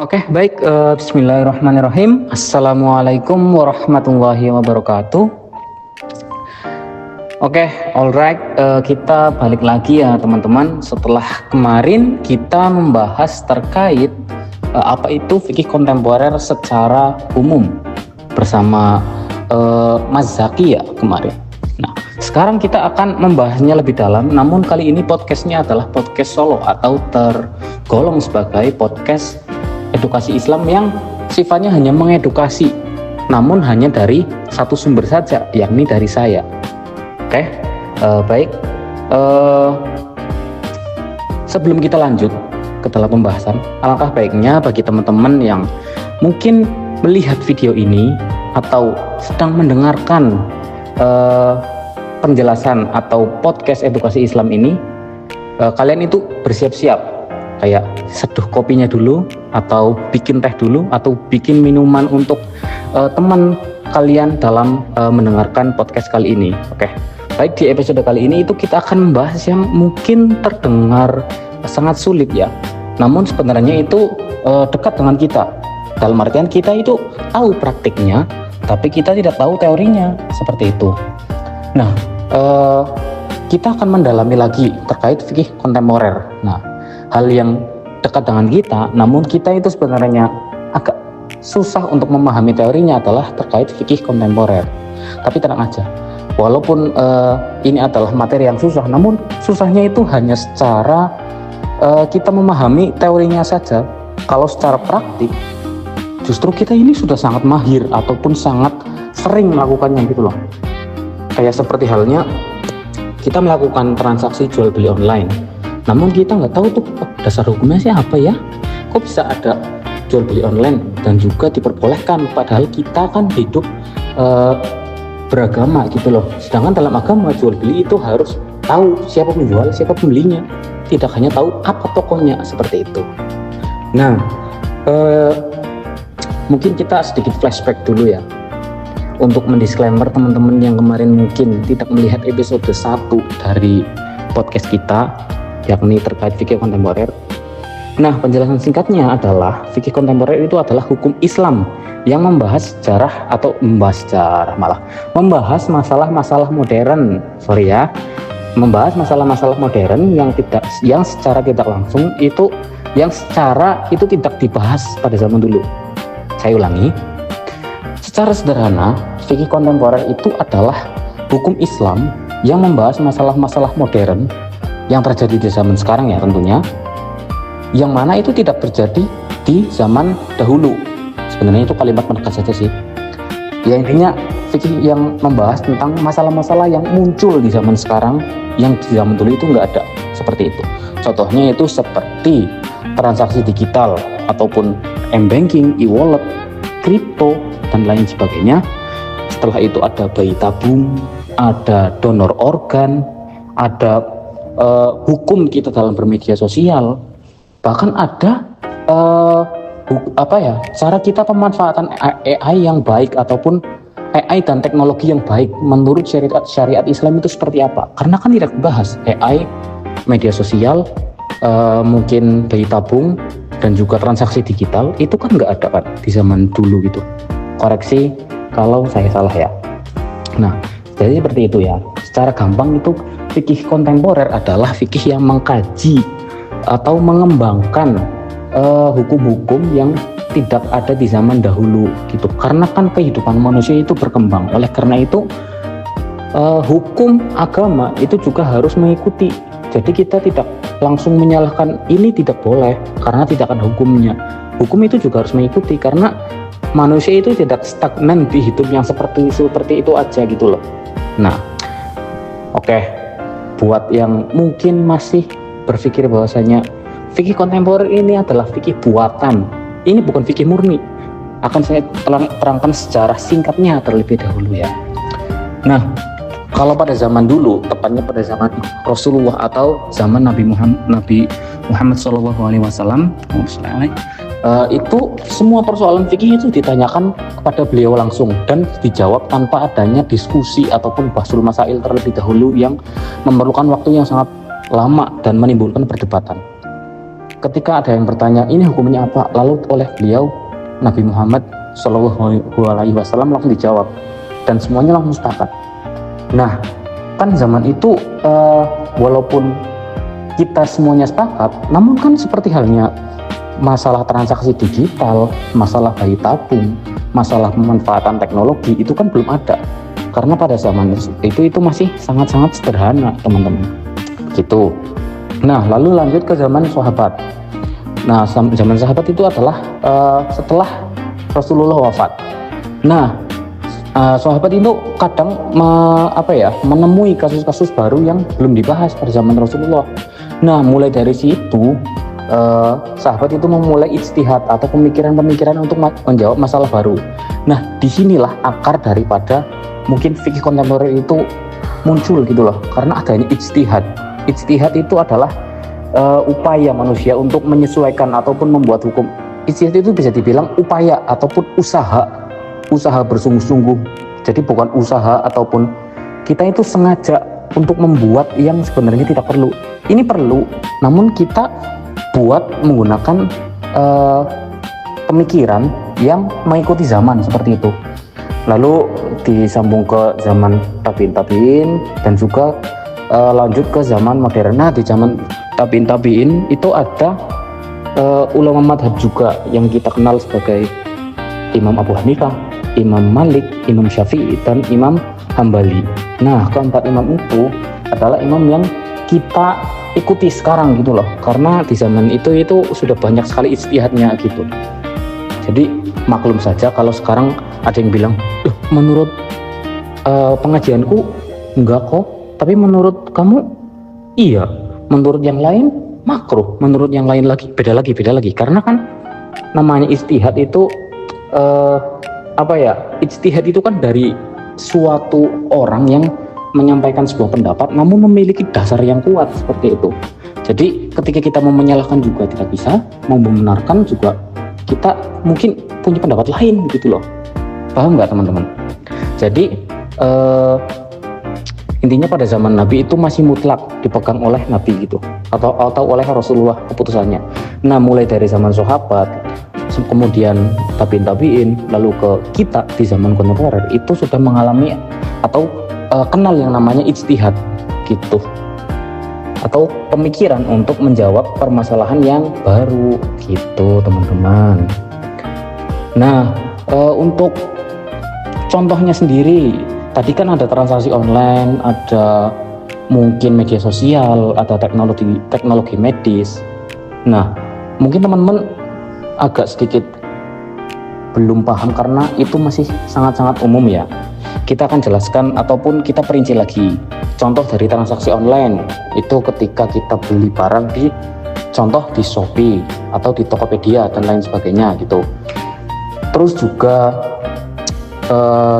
Oke, baik. Bismillahirrahmanirrahim. Assalamualaikum warahmatullahi wabarakatuh. Oke, alright. Kita balik lagi ya teman-teman. Setelah kemarin kita membahas terkait apa itu fikih kontemporer secara umum bersama Mas Zaki ya kemarin. Nah, sekarang kita akan membahasnya lebih dalam. Namun kali ini podcastnya adalah podcast solo atau tergolong sebagai podcast edukasi Islam yang sifatnya hanya mengedukasi, namun hanya dari satu sumber saja, yakni dari saya. Oke, baik. Sebelum kita lanjut ke dalam pembahasan, alangkah baiknya bagi teman-teman yang mungkin melihat video ini atau sedang mendengarkan penjelasan atau podcast edukasi Islam ini, kalian itu bersiap-siap. Kayak seduh kopinya dulu, atau bikin teh dulu, atau bikin minuman untuk teman kalian dalam mendengarkan podcast kali ini. Oke, baik, di episode kali ini itu kita akan membahas yang mungkin terdengar sangat sulit ya, namun sebenarnya itu dekat dengan kita. Dalam artian kita itu tahu praktiknya, tapi kita tidak tahu teorinya, seperti itu. Nah, kita akan mendalami lagi terkait fikih kontemporer. Nah, hal yang dekat dengan kita, namun kita itu sebenarnya agak susah untuk memahami teorinya adalah terkait fikih kontemporer. Tapi tenang aja, walaupun ini adalah materi yang susah, namun susahnya itu hanya secara kita memahami teorinya saja. Kalau secara praktik, justru kita ini sudah sangat mahir ataupun sangat sering melakukannya gitu loh. Kayak seperti halnya kita melakukan transaksi jual beli online. Namun kita nggak tahu tuh dasar hukumnya sih apa ya, kok bisa ada jual beli online dan juga diperbolehkan, padahal kita kan hidup beragama gitu loh. Sedangkan dalam agama jual beli itu harus tahu siapa penjual, siapa pembelinya, tidak hanya tahu apa tokonya, seperti itu. Nah, mungkin kita sedikit flashback dulu ya, untuk mendisklaimer teman-teman yang kemarin mungkin tidak melihat episode 1 dari podcast kita, yakni terkait fikih kontemporer. Nah, penjelasan singkatnya adalah fikih kontemporer itu adalah hukum Islam yang membahas sejarah atau membahas masalah-masalah modern. Membahas masalah-masalah modern yang secara tidak langsung itu tidak dibahas pada zaman dulu. Saya ulangi. Secara sederhana, fikih kontemporer itu adalah hukum Islam yang membahas masalah-masalah modern yang terjadi di zaman sekarang ya tentunya, yang mana itu tidak terjadi di zaman dahulu. Sebenarnya itu kalimat menegas saja sih ya, intinya fikih yang membahas tentang masalah-masalah yang muncul di zaman sekarang yang di zaman dulu itu nggak ada, seperti itu. Contohnya itu seperti transaksi digital ataupun m-banking, e-wallet, kripto dan lain sebagainya. Setelah itu ada bayi tabung, ada donor organ, ada hukum kita dalam bermedia sosial, bahkan ada cara kita pemanfaatan AI yang baik ataupun AI dan teknologi yang baik menurut syariat Islam itu seperti apa. Karena kan tidak dibahas AI, media sosial, mungkin bayi tabung dan juga transaksi digital itu kan nggak ada kan di zaman dulu gitu. Koreksi kalau saya salah ya. Nah, jadi seperti itu ya. Secara gampang itu fikih kontemporer adalah fikih yang mengkaji atau mengembangkan hukum-hukum yang tidak ada di zaman dahulu gitu. Karena kan kehidupan manusia itu berkembang. Oleh karena itu hukum agama itu juga harus mengikuti. Jadi kita tidak langsung menyalahkan ini tidak boleh karena tidak ada hukumnya. Hukum itu juga harus mengikuti karena manusia itu tidak stagnan di hidup yang seperti itu aja gitu loh. Nah, oke. Buat yang mungkin masih berpikir bahwasanya fikih kontemporer ini adalah fikih buatan, ini bukan fikih murni, akan saya terangkan secara singkatnya terlebih dahulu ya. Nah, kalau pada zaman dulu, tepatnya pada zaman Rasulullah atau zaman Nabi Muhammad SAW, itu semua persoalan fikih itu ditanyakan kepada beliau langsung dan dijawab tanpa adanya diskusi ataupun bahsul masail terlebih dahulu yang memerlukan waktu yang sangat lama dan menimbulkan perdebatan. ketika ada yang bertanya ini hukumnya apa, lalu oleh beliau Nabi Muhammad SAW langsung dijawab dan semuanya langsung sepakat. Nah, kan zaman itu walaupun kita semuanya sepakat, namun kan seperti halnya masalah transaksi digital, masalah bayi tabung, masalah pemanfaatan teknologi itu kan belum ada. Karena pada zaman itu masih sangat-sangat sederhana, teman-teman. Gitu. Nah, lalu lanjut ke zaman sahabat. Nah, zaman sahabat itu adalah setelah Rasulullah wafat. Nah, sahabat itu kadang menemui kasus-kasus baru yang belum dibahas pada zaman Rasulullah. Nah, mulai dari situ sahabat itu memulai ijtihad atau pemikiran-pemikiran untuk menjawab masalah baru. Nah, disinilah akar daripada mungkin fikih kontemporer itu muncul gitu loh, karena adanya ijtihad. Ijtihad itu adalah upaya manusia untuk menyesuaikan ataupun membuat hukum. Ijtihad itu bisa dibilang upaya ataupun usaha bersungguh-sungguh. Jadi bukan usaha ataupun kita itu sengaja untuk membuat yang sebenarnya tidak perlu. Ini perlu, namun kita buat menggunakan pemikiran yang mengikuti zaman seperti itu. Lalu disambung ke zaman tabiin dan juga lanjut ke zaman modern. Nah, di zaman tabiin itu ada ulama madhab juga yang kita kenal sebagai Imam Abu Hanifah, Imam Malik, Imam Syafi'i, dan Imam Hambali. Nah, keempat imam itu adalah imam yang kita ikuti sekarang gitu loh, karena di zaman itu sudah banyak sekali ijtihadnya gitu. Jadi maklum saja kalau sekarang ada yang bilang, menurut pengajianku enggak kok, tapi menurut kamu iya, menurut yang lain makruh, menurut yang lain lagi beda lagi, karena kan namanya ijtihad itu ijtihad itu kan dari suatu orang yang menyampaikan sebuah pendapat namun memiliki dasar yang kuat seperti itu. Jadi ketika kita mau menyalahkan juga tidak bisa, mau membenarkan juga kita mungkin punya pendapat lain gitu loh. Paham nggak teman-teman? Jadi intinya pada zaman Nabi itu masih mutlak dipegang oleh Nabi gitu, atau oleh Rasulullah keputusannya. Nah, mulai dari zaman sahabat, kemudian tabiin, lalu ke kita di zaman kontemporer itu sudah mengalami atau kenal yang namanya ijtihad gitu, atau pemikiran untuk menjawab permasalahan yang baru gitu teman-teman. Nah, untuk contohnya sendiri, tadi kan ada transaksi online, ada mungkin media sosial, ada teknologi medis. Nah, mungkin teman-teman agak sedikit belum paham karena itu masih sangat-sangat umum ya. Kita akan jelaskan ataupun kita perinci lagi. Contoh dari transaksi online itu ketika kita beli barang di Shopee atau di Tokopedia dan lain sebagainya gitu. Terus juga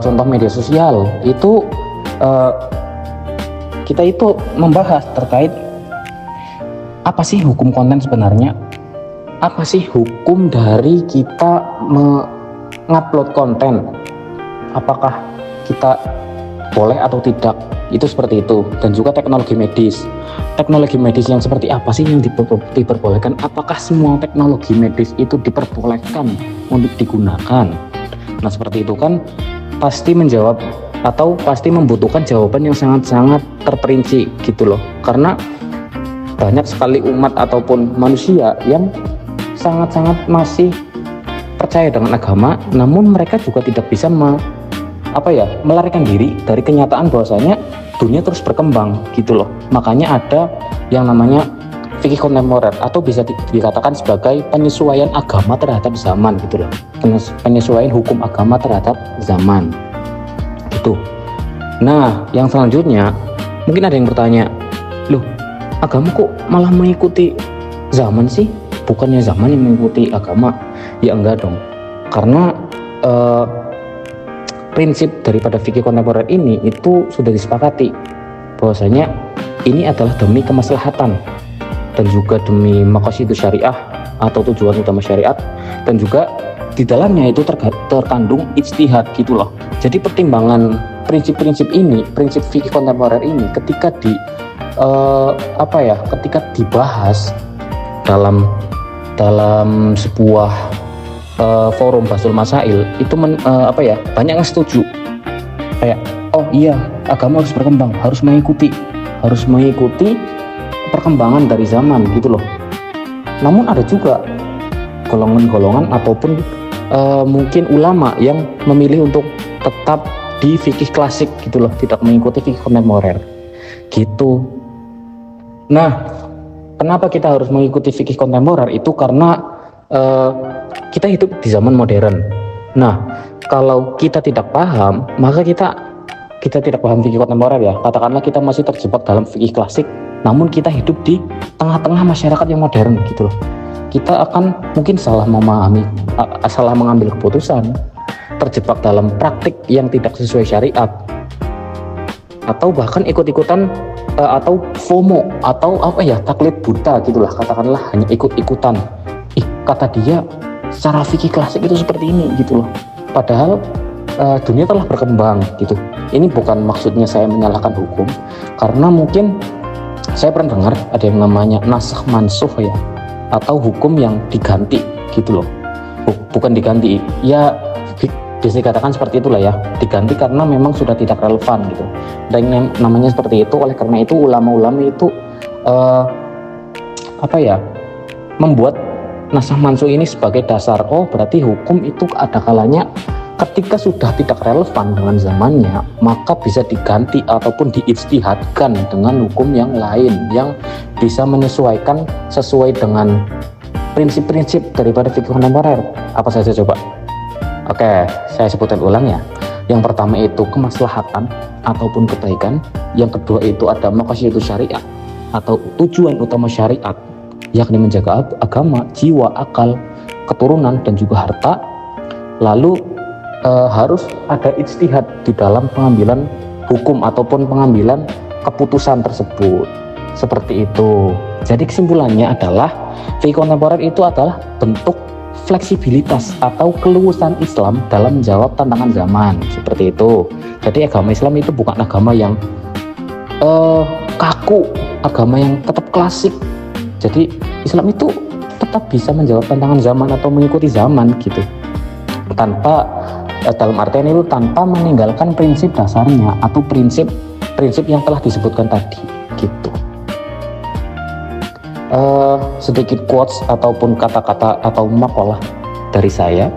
contoh media sosial itu kita itu membahas terkait apa sih hukum konten sebenarnya, apa sih hukum dari kita mengupload konten, apakah kita boleh atau tidak, itu seperti itu. Dan juga teknologi medis yang seperti apa sih yang diperbolehkan, apakah semua teknologi medis itu diperbolehkan untuk digunakan. Nah, seperti itu kan pasti menjawab atau pasti membutuhkan jawaban yang sangat-sangat terperinci gitu loh, karena banyak sekali umat ataupun manusia yang sangat-sangat masih percaya dengan agama, namun mereka juga tidak bisa melarikan diri dari kenyataan bahwasanya dunia terus berkembang gitu loh. Makanya ada yang namanya fikih kontemporer atau bisa dikatakan sebagai penyesuaian agama terhadap zaman gitu loh, penyesuaian hukum agama terhadap zaman gitu. Nah, yang selanjutnya mungkin ada yang bertanya, loh, agama kok malah mengikuti zaman sih, bukannya zaman yang mengikuti agama? Ya enggak dong, karena prinsip daripada fikih kontemporer ini itu sudah disepakati bahwasanya ini adalah demi kemaslahatan dan juga demi maqasidus syariah atau tujuan utama syariat, dan juga di dalamnya itu terkandung ijtihad gitu loh. Jadi pertimbangan prinsip-prinsip ini, prinsip fikih kontemporer ini ketika ketika dibahas dalam dalam sebuah forum Basul Masail itu banyak yang setuju kayak oh iya agama harus berkembang, harus mengikuti perkembangan dari zaman gitu loh. Namun ada juga golongan-golongan ataupun mungkin ulama yang memilih untuk tetap di fikih klasik gitu loh, tidak mengikuti fikih kontemporer gitu. Nah, kenapa kita harus mengikuti fikih kontemporer itu karena kita hidup di zaman modern. Nah, kalau kita tidak paham, maka kita tidak paham fikih kontemporer ya. Katakanlah kita masih terjebak dalam fikih klasik, namun kita hidup di tengah-tengah masyarakat yang modern gitu loh. Kita akan mungkin salah mengambil keputusan, terjebak dalam praktik yang tidak sesuai syariat, atau bahkan ikut-ikutan atau FOMO atau taklid buta gitulah, katakanlah hanya ikut-ikutan. Kata dia secara fikih klasik itu seperti ini gitu loh. Padahal dunia telah berkembang gitu. Ini bukan maksudnya saya menyalahkan hukum, karena mungkin saya pernah dengar ada yang namanya nasakh mansuh ya, atau hukum yang diganti gitu loh. Bukan diganti ya, bisa dikatakan seperti itulah ya, diganti karena memang sudah tidak relevan gitu. Dan yang namanya seperti itu, oleh karena itu ulama-ulama itu membuat nasakh mansuh ini sebagai dasar. Oh berarti hukum itu ada kalanya ketika sudah tidak relevan dengan zamannya, maka bisa diganti ataupun diijtihadkan dengan hukum yang lain yang bisa menyesuaikan sesuai dengan prinsip-prinsip daripada fikih kontemporer. Apa saja coba? Oke, saya sebutkan ulang ya. Yang pertama itu kemaslahatan ataupun kebaikan. Yang kedua itu ada maqasidus syariah atau tujuan utama syariat, yakni menjaga agama, jiwa, akal, keturunan, dan juga harta. Lalu harus ada ijtihad di dalam pengambilan hukum ataupun pengambilan keputusan tersebut. Seperti itu. Jadi kesimpulannya adalah fikih kontemporer itu adalah bentuk fleksibilitas atau keluasan Islam dalam menjawab tantangan zaman. Seperti itu. Jadi agama Islam itu bukan agama yang kaku, agama yang tetap klasik. Jadi Islam itu tetap bisa menjawab tantangan zaman atau mengikuti zaman gitu, tanpa dalam artian itu tanpa meninggalkan prinsip dasarnya atau prinsip yang telah disebutkan tadi gitu. Sedikit quotes ataupun kata-kata atau makalah dari saya,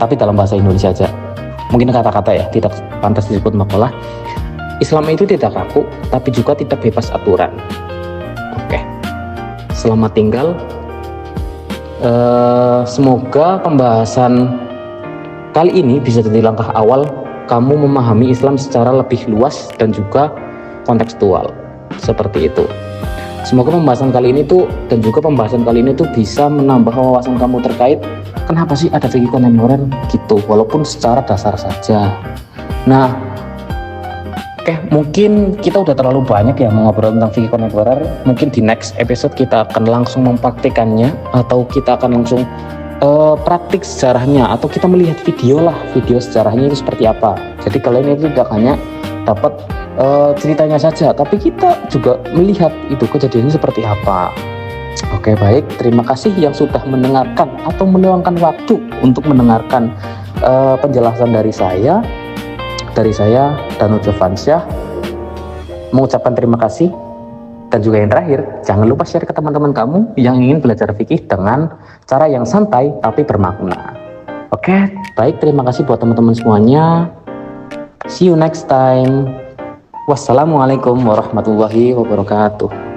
tapi dalam bahasa Indonesia aja. Mungkin kata-kata ya, tidak pantas disebut makalah. Islam itu tidak kaku, tapi juga tidak bebas aturan. Oke. Selamat tinggal. Semoga pembahasan kali ini bisa jadi langkah awal kamu memahami Islam secara lebih luas dan juga kontekstual. Seperti itu. Semoga pembahasan kali ini bisa menambah wawasan kamu terkait kenapa sih ada fikih kontemporer gitu, walaupun secara dasar saja. Nah, mungkin kita udah terlalu banyak ya mengobrol tentang fikih kontemporer. Mungkin di next episode kita akan langsung mempraktikannya, atau kita akan langsung praktik sejarahnya, atau kita melihat video sejarahnya itu seperti apa. Jadi kalian itu tidak hanya dapat ceritanya saja, tapi kita juga melihat itu kejadiannya seperti apa. Oke, baik, terima kasih yang sudah mendengarkan atau meluangkan waktu untuk mendengarkan penjelasan dari saya Danu Jovansyah, mengucapkan terima kasih. Dan juga yang terakhir, jangan lupa share ke teman-teman kamu yang ingin belajar fikih dengan cara yang santai tapi bermakna. Oke, baik, terima kasih buat teman-teman semuanya. See you next time. Wassalamualaikum warahmatullahi wabarakatuh.